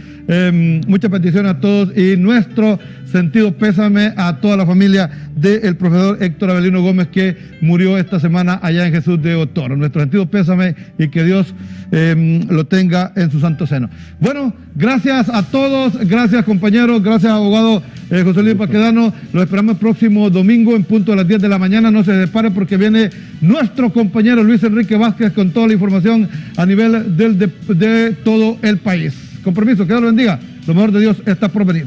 peticiones a todos y nuestro sentido pésame a toda la familia del profesor Héctor Avelino Gómez, que murió esta semana allá en Jesús de Otoro. Nuestro sentido pésame y que Dios lo tenga en su santo seno. Bueno, gracias a todos, gracias compañeros, gracias abogado José Luis Paquedano. Los esperamos el próximo domingo en punto de las 10 de la mañana. No se separe porque viene nuestro compañero Luis Enrique Vázquez con toda la información a nivel de todo el país. Con permiso, que Dios lo bendiga. Lo mejor de Dios está por venir.